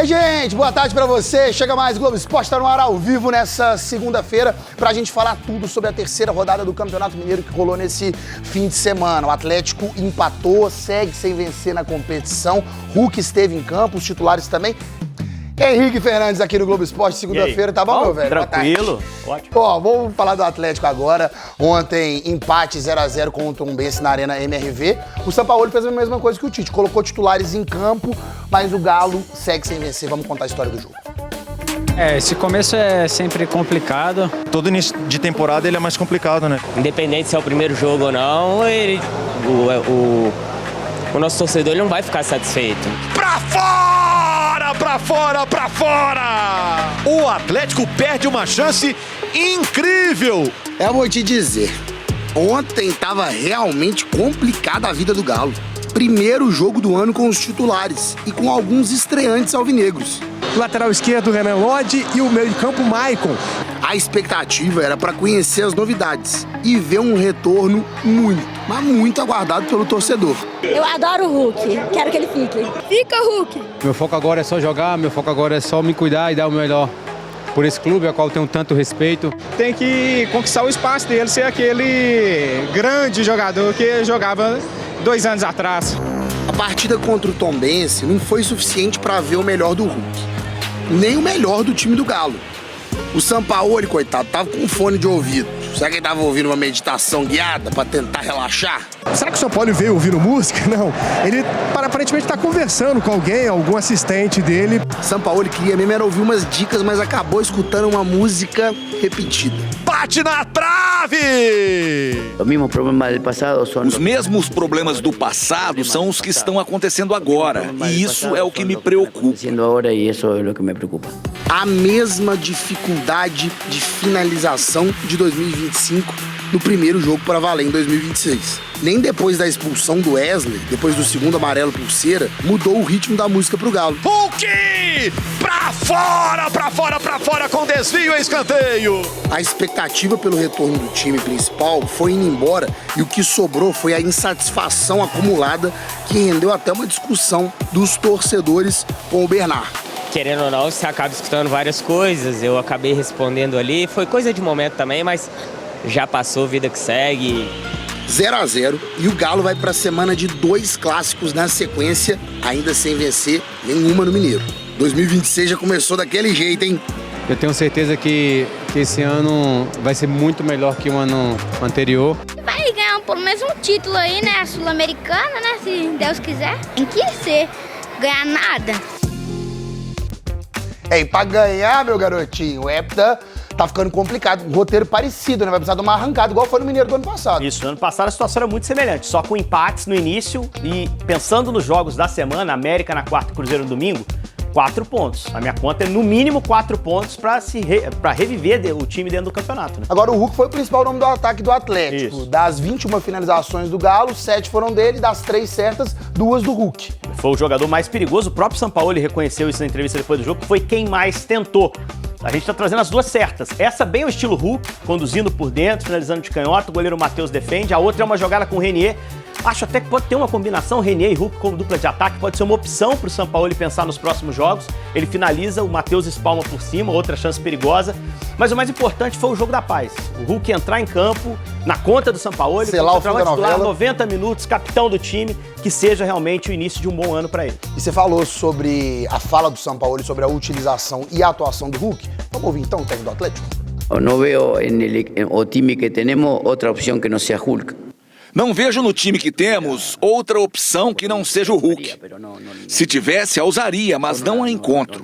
Aí, gente, boa tarde pra você. Chega mais, Globo Esporte tá no ar ao vivo nessa segunda-feira pra gente falar tudo sobre a terceira rodada do Campeonato Mineiro que rolou nesse fim de semana. O Atlético empatou, segue sem vencer na competição. Hulk esteve em campo, os titulares também. Henrique Fernandes aqui no Globo Esporte, segunda-feira, tá bom, meu velho? Tranquilo, ótimo. Ó, vamos falar do Atlético agora. Ontem, empate 0x0 com o Tombense na Arena MRV. O Sampaoli fez a mesma coisa que o Tite, colocou titulares em campo, mas o Galo segue sem vencer. Vamos contar a história do jogo. Esse começo é sempre complicado. Todo início de temporada ele é mais complicado, né? Independente se é o primeiro jogo ou não, o nosso torcedor ele não vai ficar satisfeito. Pra fora! Pra fora, pra fora! O Atlético perde uma chance incrível! Eu vou te dizer, ontem tava realmente complicada a vida do Galo. Primeiro jogo do ano com os titulares e com alguns estreantes alvinegros. Lateral esquerdo, Renan Lodge, e o meio de campo, Maicon. A expectativa era para conhecer as novidades e ver um retorno muito aguardado pelo torcedor. Eu adoro o Hulk, quero que ele fique. Fica, Hulk! Meu foco agora é só jogar, meu foco agora é só me cuidar e dar o melhor por esse clube, ao qual tenho tanto respeito. Tem que conquistar o espaço dele, ser aquele grande jogador que jogava 2 anos atrás. A partida contra o Tombense não foi suficiente para ver o melhor do Hulk, nem o melhor do time do Galo. O Sampaoli, coitado, tava com fone de ouvido. Será que ele tava ouvindo uma meditação guiada para tentar relaxar? Será que o Sampaoli veio ouvindo música? Não. Ele aparentemente tá conversando com alguém, algum assistente dele. Sampaoli queria mesmo era ouvir umas dicas, mas acabou escutando uma música repetida. Bate na trave! Os mesmos problemas do passado são os que estão acontecendo agora. E isso é o que me preocupa. A mesma dificuldade de finalização de 2025 no primeiro jogo para valer em 2026. Nem depois da expulsão do Wesley, depois do segundo amarelo pulseira, mudou o ritmo da música pro Galo. Hulk! Pra fora, pra fora, pra fora, com desvio e escanteio! A expectativa pelo retorno do time principal foi indo embora e o que sobrou foi a insatisfação acumulada que rendeu até uma discussão dos torcedores com o Bernard. Querendo ou não, você acaba escutando várias coisas, eu acabei respondendo ali, foi coisa de momento também, mas já passou, vida que segue. 0x0 e o Galo vai para a semana de 2 clássicos na sequência, ainda sem vencer nenhuma no Mineiro. 2026 já começou daquele jeito, hein? Eu tenho certeza que esse ano vai ser muito melhor que o ano anterior. Vai ganhar pelo menos um título aí, né? A Sul-Americana, né? Se Deus quiser. Tem que ser. Ganhar nada. E pra ganhar, meu garotinho, o Hepta tá ficando complicado. Um roteiro parecido, né? Vai precisar de uma arrancada, igual foi no Mineiro do ano passado. Isso, no ano passado a situação era muito semelhante, só com empates no início e pensando nos jogos da semana, América na quarta e Cruzeiro no domingo, 4 pontos. A minha conta é no mínimo 4 pontos pra reviver o time dentro do campeonato, né? Agora o Hulk foi o principal nome do ataque do Atlético. Isso. Das 21 finalizações do Galo, 7 foram dele, das 3 certas, 2 do Hulk. Foi o jogador mais perigoso, o próprio Sampaoli reconheceu isso na entrevista depois do jogo, que foi quem mais tentou. A gente tá trazendo as 2 certas. Essa bem o estilo Hulk, conduzindo por dentro, finalizando de canhota, o goleiro Matheus defende. A outra é uma jogada com o Renier. Acho até que pode ter uma combinação, Renier e Hulk como dupla de ataque, pode ser uma opção pro Sampaoli pensar nos próximos jogos. Ele finaliza, o Matheus espalma por cima, outra chance perigosa. Mas o mais importante foi o jogo da paz. O Hulk entrar em campo, na conta do Sampaoli, selar o fim da novela. 90 minutos, capitão do time, que seja realmente o início de um bom ano para ele. E você falou sobre a fala do Sampaoli, sobre a utilização e a atuação do Hulk. Vamos ouvir então o técnico do Atlético? Eu não vejo no time que temos outra opção que não seja Hulk. Não vejo no time que temos outra opção que não seja o Hulk. Se tivesse, a usaria, mas não a encontro.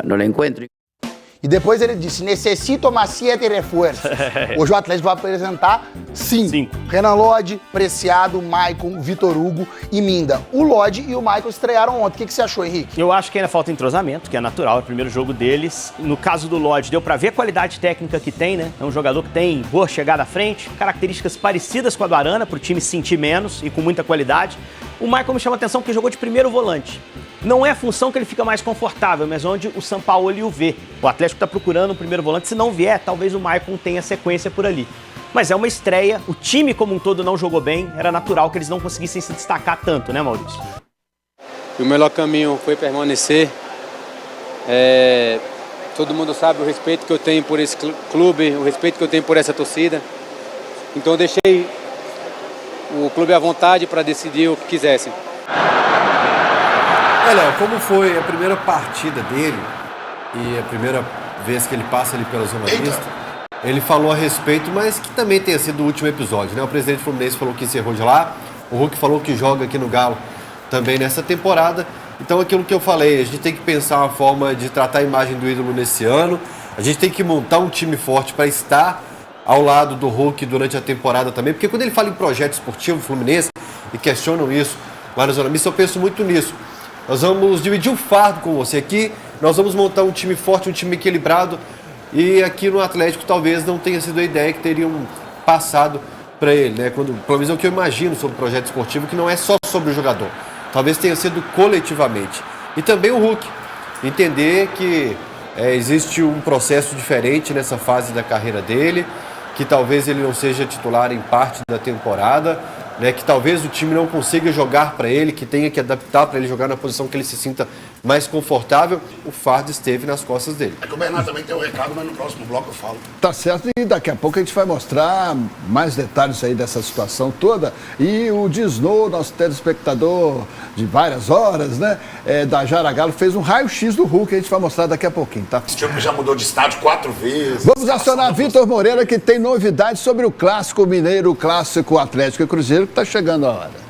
Não a encontro. E depois ele disse, necessito mais 7 reforços. Hoje o Atlético vai apresentar 5. Renan Lodge, Preciado, Maicon, Vitor Hugo e Minda. O Lodge e o Maicon estrearam ontem. O que você achou, Henrique? Eu acho que ainda falta entrosamento, que é natural, é o primeiro jogo deles. No caso do Lodge, deu pra ver a qualidade técnica que tem, né? É um jogador que tem boa chegada à frente, características parecidas com a do Arana, pro time sentir menos e com muita qualidade. O Maicon me chama a atenção porque jogou de primeiro volante. Não é a função que ele fica mais confortável, mas onde o Sampaoli o vê. O Atlético está procurando um primeiro volante, se não vier, talvez o Maicon tenha sequência por ali. Mas é uma estreia, o time como um todo não jogou bem, era natural que eles não conseguissem se destacar tanto, né, Maurício? E o melhor caminho foi permanecer Todo mundo sabe o respeito que eu tenho por esse clube, o respeito que eu tenho por essa torcida. Então eu deixei o clube à vontade para decidir o que quisessem. Léo, como foi a primeira partida dele e a primeira vez que ele passa ali pela Zona Mista? Ele falou a respeito, mas que também tenha sido o último episódio, né? O presidente Fluminense falou que encerrou de lá, o Hulk falou que joga aqui no Galo também nessa temporada. Então aquilo que eu falei, a gente tem que pensar uma forma de tratar a imagem do ídolo nesse ano, a gente tem que montar um time forte para estar ao lado do Hulk durante a temporada também, porque quando ele fala em projeto esportivo Fluminense e questionam isso lá na Zona Mista, eu penso muito nisso. Nós vamos dividir o fardo com você aqui, nós vamos montar um time forte, um time equilibrado, e aqui no Atlético talvez não tenha sido a ideia que teriam passado para ele, né? Pelo menos é o que eu imagino sobre o projeto esportivo, que não é só sobre o jogador, talvez tenha sido coletivamente. E também o Hulk, entender que existe um processo diferente nessa fase da carreira dele, que talvez ele não seja titular em parte da temporada, né, que talvez o time não consiga jogar para ele, que tenha que adaptar para ele jogar na posição que ele se sinta mais confortável. O fardo esteve nas costas dele. É que o Bernardo também tem um recado, mas no próximo bloco eu falo. Tá certo, e daqui a pouco a gente vai mostrar mais detalhes aí dessa situação toda. E o Disnô, nosso telespectador de várias horas, né, da Jara Galo, fez um raio-x do Hulk, a gente vai mostrar daqui a pouquinho, tá? Esse time já mudou de estádio 4 vezes. Vamos acionar Vitor Moreira, que tem novidades sobre o Clássico Mineiro, o Clássico Atlético e Cruzeiro, que tá chegando a hora.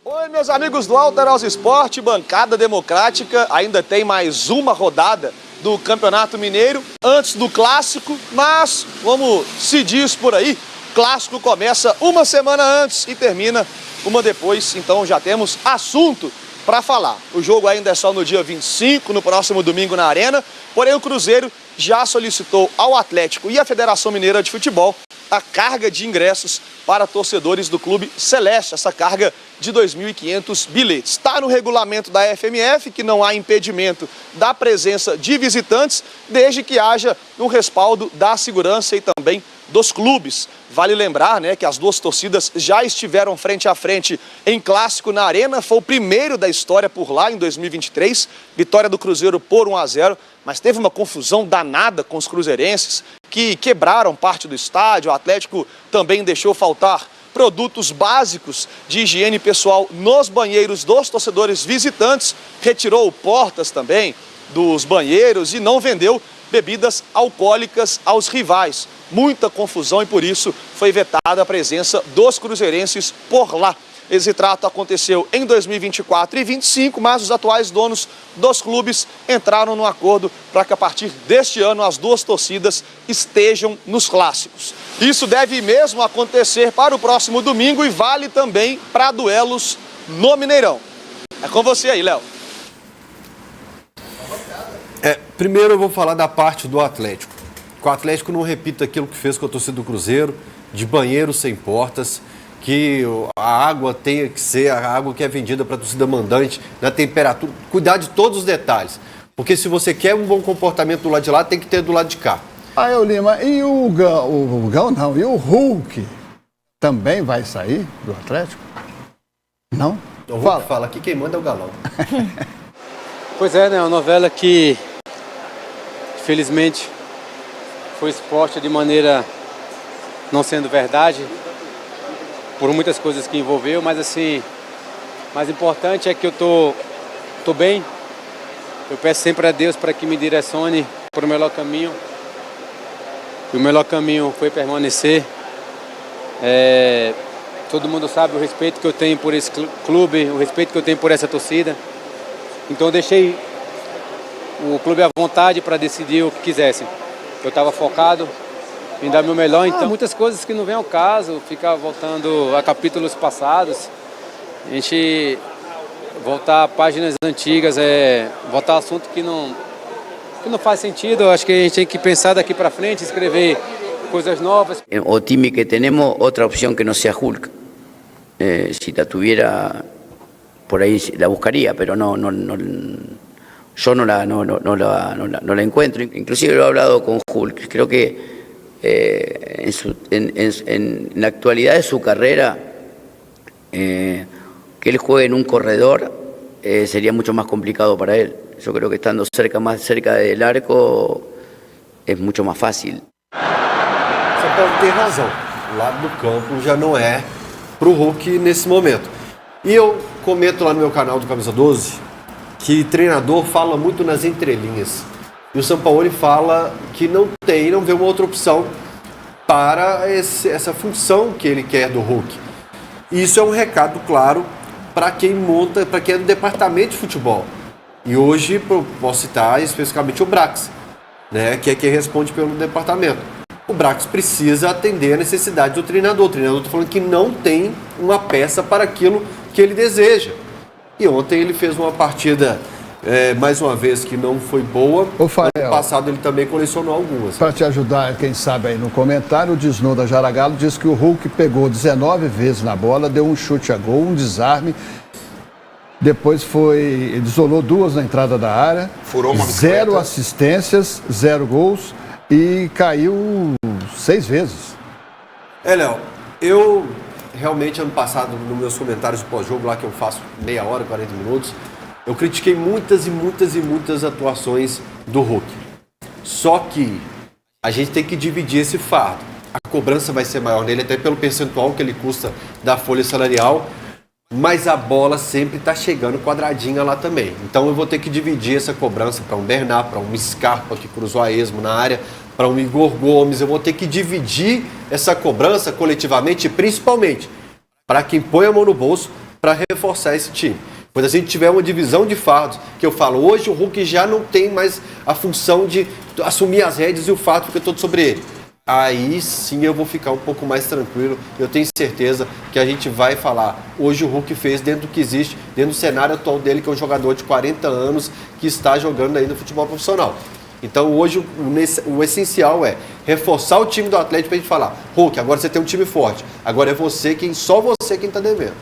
Oi, meus amigos do Alterosa Esporte, bancada democrática, ainda tem mais uma rodada do Campeonato Mineiro antes do Clássico, mas, como se diz por aí, Clássico começa uma semana antes e termina uma depois, então já temos assunto para falar. O jogo ainda é só no dia 25, no próximo domingo na Arena, porém o Cruzeiro já solicitou ao Atlético e à Federação Mineira de Futebol a carga de ingressos para torcedores do Clube Celeste, essa carga de 2.500 bilhetes. Está no regulamento da FMF que não há impedimento da presença de visitantes, desde que haja um respaldo da segurança e também dos clubes. Vale lembrar, né, que as duas torcidas já estiveram frente a frente em Clássico na Arena, foi o primeiro da história por lá em 2023, vitória do Cruzeiro por 1-0, mas teve uma confusão danada com os cruzeirenses que quebraram parte do estádio. O Atlético também deixou faltar produtos básicos de higiene pessoal nos banheiros dos torcedores visitantes, retirou portas também dos banheiros e não vendeu bebidas alcoólicas aos rivais. Muita confusão e por isso foi vetada a presença dos cruzeirenses por lá. Esse trato aconteceu em 2024 e 2025, mas os atuais donos dos clubes entraram no acordo para que a partir deste ano as duas torcidas estejam nos clássicos. Isso deve mesmo acontecer para o próximo domingo e vale também para duelos no Mineirão. É com você aí, Léo. Primeiro eu vou falar da parte do Atlético. Que o Atlético não repita aquilo que fez com a torcida do Cruzeiro, de banheiro sem portas, que a água tenha que ser a água que é vendida para a torcida mandante, na temperatura, cuidar de todos os detalhes. Porque se você quer um bom comportamento do lado de lá, tem que ter do lado de cá. Aí, Lima, e o Gão não, e o Hulk também vai sair do Atlético? Não? O Hulk fala aqui, quem manda é o Galão. Pois é, né? Uma novela que, felizmente, foi exposta de maneira não sendo verdade, por muitas coisas que envolveu, mas assim, mais importante é que eu tô bem. Eu peço sempre a Deus para que me direcione para o melhor caminho. E o melhor caminho foi permanecer. Todo mundo sabe o respeito que eu tenho por esse clube, o respeito que eu tenho por essa torcida. Então eu deixei o clube à vontade para decidir o que quisessem. Eu estava focado em dar meu melhor, então muitas coisas que não vem ao caso, ficar voltando a capítulos passados, a gente voltar a páginas antigas, voltar a assunto que não faz sentido. Eu acho que a gente tem que pensar daqui para frente, escrever coisas novas. O time que tenemos, otra opción que no sea Hulk. Si la tuviera, por ahí la buscaría, pero yo no la encuentro. Inclusive lo he hablado con Hulk. Creo que en la actualidad de su carrera, que él juegue en un corredor sería mucho más complicado para él. Yo creo que estando más cerca del arco es mucho más fácil. São Paulo tem razão. O lado do campo já não é pro Hulk nesse momento. E eu comento lá no meu canal do Camisa 12 que treinador fala muito nas entrelinhas. E o Sampaoli fala que não vê uma outra opção para essa função que ele quer do Hulk. E isso é um recado claro para quem monta, para quem é do departamento de futebol. E hoje posso citar especificamente o Brax, né, que é quem responde pelo departamento. O Brax precisa atender a necessidade do treinador. O treinador está falando que não tem uma peça para aquilo que ele deseja. E ontem ele fez uma partida, mais uma vez, que não foi boa. No passado ele também colecionou algumas. Para te ajudar, quem sabe aí no comentário, o Disnô da Jaragalo diz que o Hulk pegou 19 vezes na bola, deu um chute a gol, um desarme. Depois ele isolou 2 na entrada da área. Furou uma 0 assistências, 0 gols e caiu 6 vezes. Léo, eu realmente ano passado, nos meus comentários do pós-jogo, lá que eu faço meia hora, 40 minutos, eu critiquei muitas atuações do Hulk. Só que a gente tem que dividir esse fardo. A cobrança vai ser maior nele, até pelo percentual que ele custa da folha salarial, mas a bola sempre está chegando quadradinha lá também. Então eu vou ter que dividir essa cobrança para um Bernat, para um Scarpa que cruzou a esmo na área, para um Igor Gomes. Eu vou ter que dividir essa cobrança coletivamente, principalmente para quem põe a mão no bolso para reforçar esse time. Quando a gente tiver uma divisão de fardos, que eu falo, hoje o Hulk já não tem mais a função de assumir as rédeas e o fardo fica todo sobre ele. Aí sim eu vou ficar um pouco mais tranquilo. Eu tenho certeza que a gente vai falar. Hoje o Hulk fez dentro do que existe, dentro do cenário atual dele, que é um jogador de 40 anos que está jogando aí no futebol profissional. Então hoje o essencial é reforçar o time do Atlético para a gente falar, Hulk, agora você tem um time forte. Agora é só você quem está devendo.